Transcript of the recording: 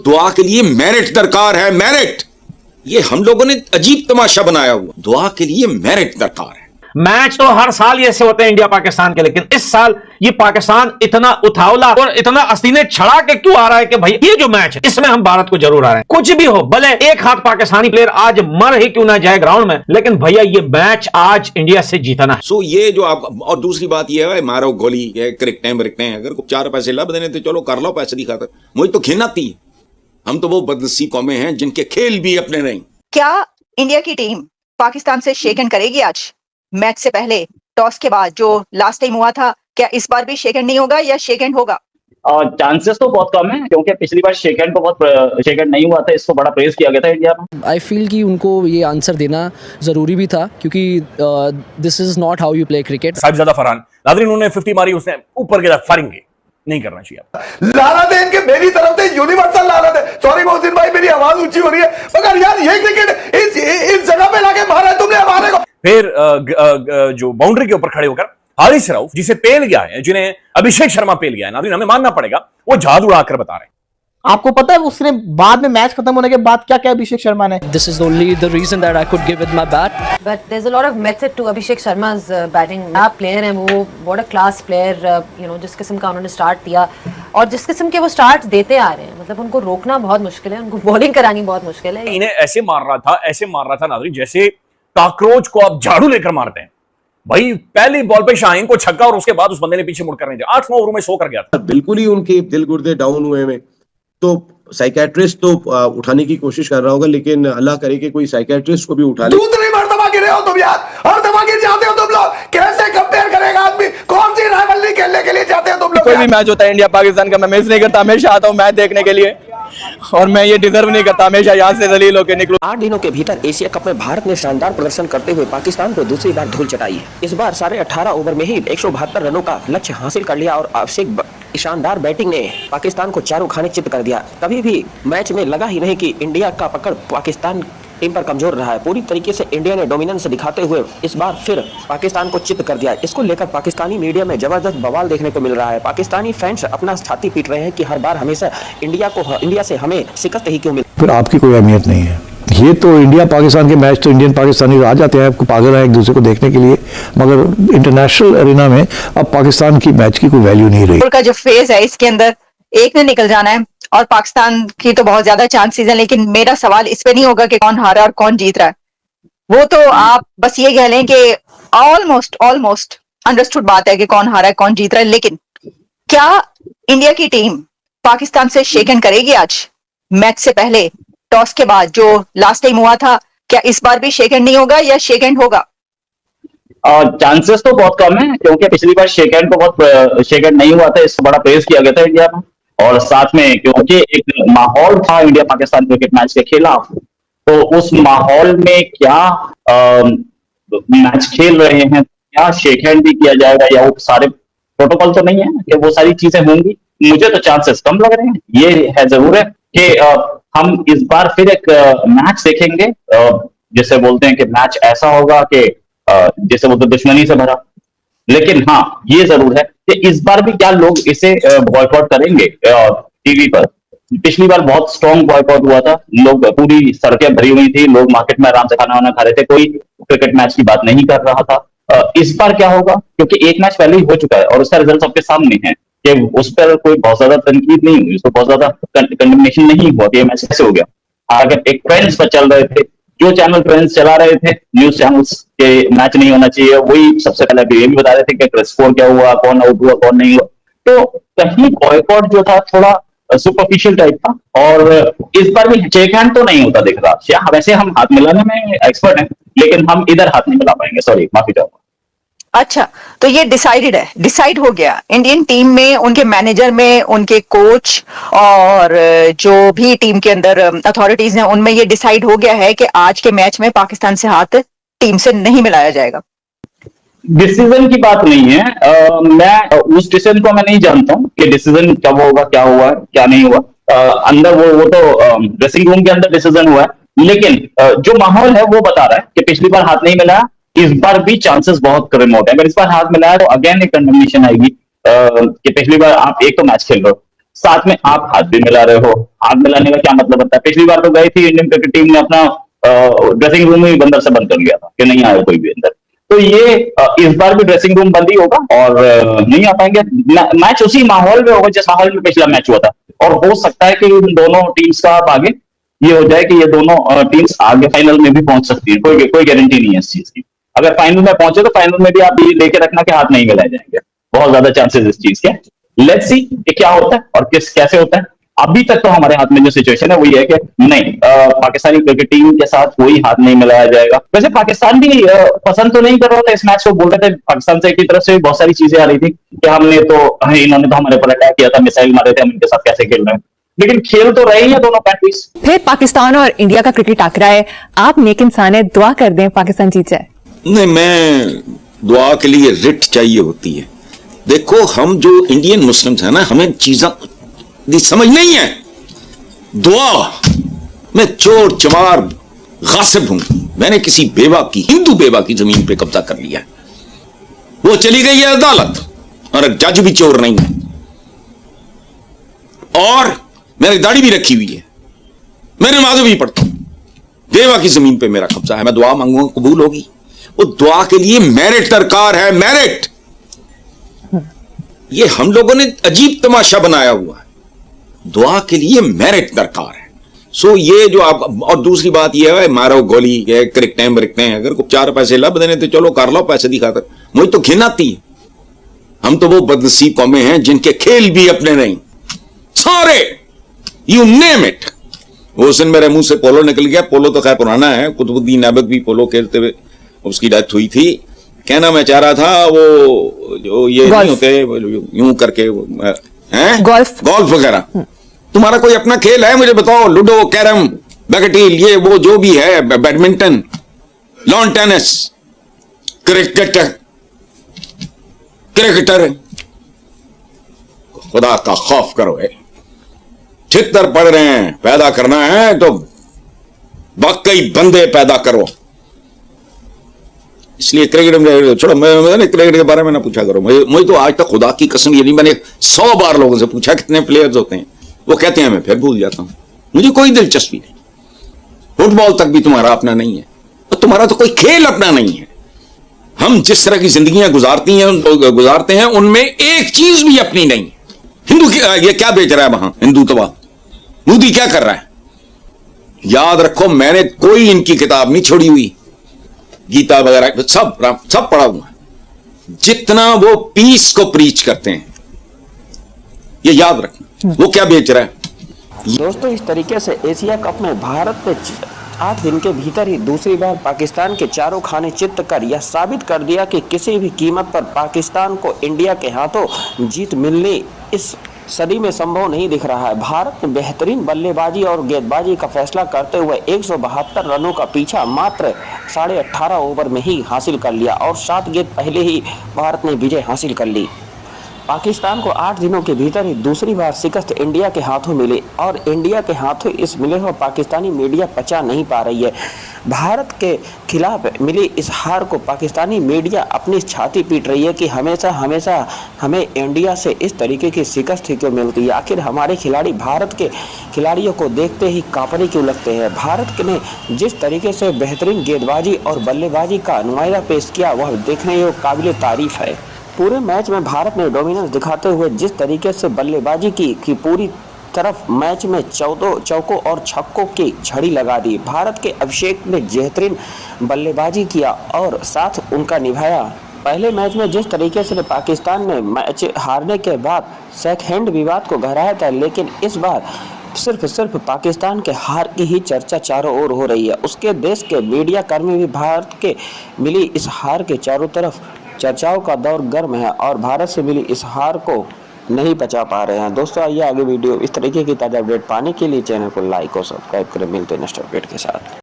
दुआ के लिए मेरिट दरकार है, मेरिट। ये हम लोगों ने अजीब तमाशा बनाया हुआ, दुआ के लिए मेरिट दरकार है। मैच तो हर साल ऐसे होते हैं इंडिया पाकिस्तान के, लेकिन इस साल ये पाकिस्तान इतना उठावला और इतना असीने छड़ा के क्यों आ रहा है कि भाई ये जो मैच है इसमें हम भारत को जरूर आ रहे हैं। कुछ भी हो, भले एक हाथ पाकिस्तानी प्लेयर आज मर ही क्यों ना जाए ग्राउंड में, लेकिन भैया ये मैच आज इंडिया से जीतना है। सो ये जो आप, और दूसरी बात ये है, मारो गोली क्रिकटे अगर 4 पैसे लब देने तो चलो कर लो पैसे की खातर, मुझे तो घिन आती है। हम तो वो बदनसीब कौमें हैं जिनके खेल भी अपने नहीं। क्या इंडिया की टीम पाकिस्तान से शेक हैंड करेगी आज? मैच से पहले, टॉस के बाद जो लास्ट टाइम हुआ था, क्या इस बार भी शेक हैंड नहीं होगा या शेक हैंड होगा? चांसेस तो बहुत कम है, क्योंकि पिछली बार शेक हैंड नहीं हुआ था, इसको बड़ा प्रेज किया गया था इंडिया में। आई फील कि उनको ये आंसर देना जरूरी भी था, क्योंकि this is not how you play cricket. Sahibzada Farhan नाज़रीन, उन्होंने 50 मारी, उसने ऊपर के फायरिंग नहीं करना चाहिए। लानत है इनके, मेरी तरफ से यूनिवर्सल लानत है। सॉरी मोहसिन भाई, मेरी आवाज ऊंची हो रही है, मगर यार ये क्रिकेट इस जगह पे लाके मारा है तुमने हमारे को। फिर जो बाउंड्री के ऊपर खड़े होकर हारिस रऊफ, जिसे पेल गया है, जिन्हें अभिषेक शर्मा पेल गया है, नाज़रीन हमें मानना पड़ेगा, वो झाड़ उड़ाकर बता रहे हैं। आपको पता है उसने बाद में मैच खत्म होने के बाद क्या क्या अभिषेक शर्मा ने? This is only the reason that I could give with my bat. But there's a lot of method to Abhishek Sharma's batting. आप प्लेयर हैं वो, what a class player, जिस किस्म का उन्होंने स्टार्ट दिया और जिस किस्म के वो स्टार्ट देते आ रहे हैं, मतलब उनको रोकना बहुत मुश्किल है, उनको बॉलिंग करानी बहुत मुश्किल है। इन्हें ऐसे मार रहा था नाज़रीन जैसे कॉकरोच को आप झाड़ू लेकर मारते हैं। भाई पहली बॉल पे शाहीन को छक्का और उसके बाद उस बंदे ने पीछे मुड़कर नहीं दिया, 8-9 ओवर में 100 कर गया था। बिल्कुल ही उनके दिल गुर्दे डाउन हुए हैं, तो साइकेट्रिस्ट तो उठाने की कोशिश कर रहा होगा, लेकिन अल्लाह करे कि कोई साइकेट्रिस्ट को भी उठा ले। दूसरी मर्तबा गिरे हो तुम यार, हर दफा गिर जाते हो तुम लोग। कैसे कंपेयर करेगा आदमी? कौन सी राइवलरी खेलने के लिए जाते हो तुम लोग? कोई भी मैच होता है इंडिया पाकिस्तान का, मैं मिस नहीं करता, हमेशा आता हूँ मैच देखने के लिए, और मैं ये डिजर्व नहीं करता हमेशा यहाँ से जलील होकर निकलूं। 8 दिनों के भीतर एशिया कप में भारत ने शानदार प्रदर्शन करते हुए पाकिस्तान को दूसरी बार धूल चटाई है। इस बार 18.5 ओवर में ही 172 रनों का लक्ष्य हासिल कर लिया और अभिषेक शानदार बैटिंग ने पाकिस्तान को चारों खाने चित कर दिया। कभी भी मैच में लगा ही नहीं कि इंडिया का पकड़ पाकिस्तान टीम पर कमजोर रहा है। पूरी तरीके से इंडिया ने डोमिनेंस दिखाते हुए इस बार फिर पाकिस्तान को चित कर दिया। इसको लेकर पाकिस्तानी मीडिया में जबरदस्त बवाल देखने को मिल रहा है। पाकिस्तानी फैंस अपना छाती पीट रहे हैं कि हर बार हमेशा इंडिया से हमें शिकस्त ही क्यों मिली। फिर आपकी कोई अहमियत नहीं है। ये तो इंडिया पाकिस्तान के मैच तो इंडियन पाकिस्तानी आ जाते हैं, पागल हैं एक दूसरे को देखने के लिए, मगर इंटरनेशनल अरीना में अब पाकिस्तान की मैच की कोई वैल्यू नहीं रही। का जो फेज है इसके अंदर एक ने निकल जाना है और पाकिस्तान की तो बहुत ज्यादा चांसेस हैं, लेकिन मेरा सवाल इस पे नहीं होगा कि कौन हारा और कौन जीत रहा है, वो तो आप बस ये कह लें कि ऑलमोस्ट अंडरस्टूड बात है कि कौन हारा है कौन जीत रहा है। लेकिन क्या इंडिया की टीम पाकिस्तान से शेक हैंड करेगी आज? मैच से पहले, टॉस के बाद जो लास्ट टाइम हुआ था, क्या इस बार भी शेक हैंड नहीं होगा या शेक हैंड होगा? चांसेस तो बहुत कम है, क्योंकि पिछली बार शेक हैंड नहीं हुआ था, इसको बड़ा प्रेज किया गया था इंडिया में, और साथ में क्योंकि एक माहौल था इंडिया पाकिस्तान क्रिकेट मैच के खिलाफ, तो उस माहौल में क्या मैच खेल रहे हैं, क्या शेक हैंड भी किया जाएगा या वो सारे प्रोटोकॉल तो नहीं है कि वो सारी चीजें होंगी। मुझे तो चांसेस कम लग रहे हैं। ये है जरूर है कि हम इस बार फिर एक मैच देखेंगे, जिसे बोलते हैं कि मैच ऐसा होगा कि जैसे बोलते दुश्मनी से भरा। लेकिन हाँ, ये जरूर है कि इस बार भी क्या लोग इसे बॉयकॉट करेंगे टीवी पर। पिछली बार बहुत स्ट्रॉन्ग बॉयकॉट हुआ था, लोग पूरी सड़कें भरी हुई थी, लोग मार्केट में आराम से खाना वाना खा रहे थे, कोई क्रिकेट मैच की बात नहीं कर रहा था। इस बार क्या होगा, क्योंकि एक मैच पहले ही हो चुका है और उसका रिजल्ट सबके सामने है कि उस पर कोई बहुत ज्यादा तनकीद नहीं हुई, उसको बहुत ज्यादा कंडेमनेशन नहीं हुआ कि ये मैच कैसे हो गया। अगर एक ट्रेंड्स पर चल रहे थे, जो चैनल ट्रेंड्स चला रहे थे न्यूज चैनल्स के मैच नहीं होना चाहिए, वही सबसे पहले ये भी बता रहे थे कि स्कोर क्या हुआ, कौन आउट हुआ, कौन नहीं हुआ। तो कहीं बॉयकॉट जो था थोड़ा सुपरफिशियल टाइप था, और इस बार भी शेक हैंड तो नहीं होता दिख रहा। वैसे हम हाथ मिलाने में एक्सपर्ट हैं, लेकिन हम इधर हाथ नहीं मिला पाएंगे, सॉरी, माफी चाहूंगा। अच्छा, तो ये डिसाइड हो गया इंडियन टीम में, उनके मैनेजर में, उनके कोच और जो भी टीम के अंदर अथॉरिटीज हैं उनमें ये डिसाइड हो गया है कि आज के मैच में पाकिस्तान से हाथ टीम से नहीं मिलाया जाएगा। डिसीजन की बात नहीं है, मैं उस डिसीजन को मैं नहीं जानता हूँ कि डिसीजन कब होगा, क्या हुआ, क्या नहीं हुआ। अंदर वो तो ड्रेसिंग रूम के अंदर डिसीजन हुआ है, लेकिन जो माहौल है वो बता रहा है कि पिछली बार हाथ नहीं मिला, इस बार भी चांसेस बहुत रिमोट है। अगर इस बार हाथ मिलाया तो अगेन एक कंडेमनेशन आएगी कि पिछली बार आप एक तो मैच खेल रहे हो, साथ में आप हाथ भी मिला रहे हो। हाथ मिलाने का क्या मतलब होता है? पिछली बार तो गई थी इंडियन क्रिकेट टीम ने अपना ड्रेसिंग रूम में ही बंदर से बंद कर लिया था कि नहीं आए कोई भी अंदर। तो ये इस बार भी ड्रेसिंग रूम बंद ही होगा और नहीं आ पाएंगे। मैच उसी माहौल में होगा जिस माहौल में पिछला मैच हुआ था, और हो सकता है कि इन दोनों टीम्स का आगे ये हो जाए कि ये दोनों टीम्स आगे फाइनल में भी पहुंच सकती है। कोई गारंटी नहीं है इस चीज की। अगर फाइनल में पहुंचे तो फाइनल में भी आप ये लेके रखना कि हाथ नहीं मिलाए जाएंगे, बहुत ज्यादा चांसेस इस चीज के। लेट्स सी कि क्या होता है और कैसे होता है। अभी तक तो हमारे हाथ में जो सिचुएशन है वो ये है कि नहीं, पाकिस्तानी क्रिकेट टीम के साथ कोई हाथ नहीं मिलाया जाएगा। वैसे पाकिस्तान भी पसंद तो नहीं कर रहा था इस मैच को, बोल रहे थे पाकिस्तान से की तरफ से बहुत सारी चीजें आ रही थी कि इन्होंने तो हमारे पर अटैक किया था, मिसाइल मारे थे, हम इनके साथ कैसे खेल रहे हैं। लेकिन खेल तो रहे ही है दोनों कंट्रीज। फिर पाकिस्तान और इंडिया का क्रिकेट टकरा है, आप नेक इंसान है, दुआ कर दें पाकिस्तान जीत जाए। नहीं, मैं दुआ के लिए रिट चाहिए होती है। देखो, हम जो इंडियन मुस्लिम्स हैं ना, हमें चीजें समझ नहीं है। दुआ, मैं चोर चमार गासिब हूं। मैंने किसी बेवा की, हिंदू बेवा की जमीन पे कब्जा कर लिया, वो चली गई है अदालत, और जज भी चोर नहीं है, और मैंने दाढ़ी भी रखी हुई है, मैं नमाज़ भी पढ़ता हूं। बेवा की जमीन पे मेरा कब्जा है, मैं दुआ मांगूंगा कबूल होगी। वो दुआ के लिए मेरिट दरकार है, मेरिट। ये हम लोगों ने अजीब तमाशा बनाया हुआ है, दुआ के लिए मेरिट दरकार है। सो ये जो आप, और दूसरी बात ये है, मारो गोली क्रिकटे हैं, अगर को 4 पैसे लब देने तो चलो कर लो पैसे दी खातर। मुझे तो घिन आती है। हम तो वो बदनसीब कौमें हैं जिनके खेल भी अपने नहीं, सारे यू नेम इट। उस दिन मेरे मुंह से पोलो निकल गया। पोलो तो खैर पुराना है, कुतुबुद्दीन ऐबक भी पोलो खेलते हुए उसकी डेथ हुई थी। कहना मैं चाह रहा था वो जो ये नहीं होते यूं करके हैं, गोल्फ वगैरह। तुम्हारा कोई अपना खेल है मुझे बताओ? लूडो, कैरम, बैगटील, ये वो जो भी है, बैडमिंटन, लॉन टेनिस, क्रिकेटर, खुदा का खौफ करो है। छितर पड़ रहे हैं, पैदा करना है तो वाकई बंदे पैदा करो। इसलिए क्रिकेट में छोड़ो, मैं क्रिकेट के बारे में ना पूछा करो। मुझे तो आज तक खुदा की कसम ये नहीं, मैंने 100 बार लोगों से पूछा कितने प्लेयर्स होते हैं, वो कहते हैं मैं फिर भूल जाता हूं। मुझे कोई दिलचस्पी नहीं। फुटबॉल तक भी तुम्हारा अपना नहीं है, तो तुम्हारा तो कोई खेल अपना नहीं है। हम जिस तरह की जिंदगियां गुजारते हैं उनमें एक चीज भी अपनी नहीं है। हिंदू ये क्या बेच रहा है वहां, हिंदुत्व मोदी क्या कर रहा है? याद रखो, मैंने कोई इनकी किताब नहीं छोड़ी हुई, गीता वगैरह सब पढ़ा हुआ। जितना वो पीस को प्रीच करते हैं, ये याद रखना। वो क्या बेच रहा है? दोस्तों, इस तरीके से एशिया कप में भारत ने 8 दिन के भीतर ही दूसरी बार पाकिस्तान के चारों खाने चित्त कर यह साबित कर दिया कि किसी भी कीमत पर पाकिस्तान को इंडिया के हाथों जीत मिलनी इस सदी में संभव नहीं दिख रहा है। भारत ने बेहतरीन बल्लेबाजी और गेंदबाजी का फैसला करते हुए 172 रनों का पीछा मात्र 18.5 ओवर में ही हासिल कर लिया और 7 गेंद पहले ही भारत ने विजय हासिल कर ली। पाकिस्तान को 8 दिनों के भीतर ही दूसरी बार शिकस्त इंडिया के हाथों मिली और इंडिया के हाथों इस मिले हुए पाकिस्तानी मीडिया पचा नहीं पा रही है। भारत के खिलाफ मिली इस हार को पाकिस्तानी मीडिया अपनी छाती पीट रही है कि हमेशा हमें इंडिया से इस तरीके की शिकस्त ही क्यों मिलती है। आखिर हमारे खिलाड़ी भारत के खिलाड़ियों को देखते ही कांपने क्यों लगते हैं। भारत ने जिस तरीके से बेहतरीन गेंदबाजी और बल्लेबाजी का नुमाइंदा पेश किया वह देखने योग्य काबिल तारीफ है। पूरे मैच में भारत ने डोमिनेंस दिखाते हुए जिस तरीके से बल्लेबाजी की कि पूरी तरफ मैच में 14 चौकों और छक्कों की झड़ी लगा दी। भारत के अभिषेक ने बेहतरीन बल्लेबाजी किया और साथ उनका निभाया। पहले मैच में जिस तरीके से पाकिस्तान ने मैच हारने के बाद सेकंड विवाद को गहराया था, लेकिन इस बार सिर्फ पाकिस्तान के हार की ही चर्चा चारों ओर हो रही है। उसके देश के मीडिया कर्मी भी भारत के मिली इस हार के चारों तरफ चर्चाओं का दौर गर्म है और भारत से मिली इस हार को नहीं पचा पा रहे हैं। दोस्तों, आइए आगे वीडियो इस तरीके की ताज़ा अपडेट पाने के लिए चैनल को लाइक और सब्सक्राइब करें। मिलते हैं नेक्स्ट अपडेट के साथ।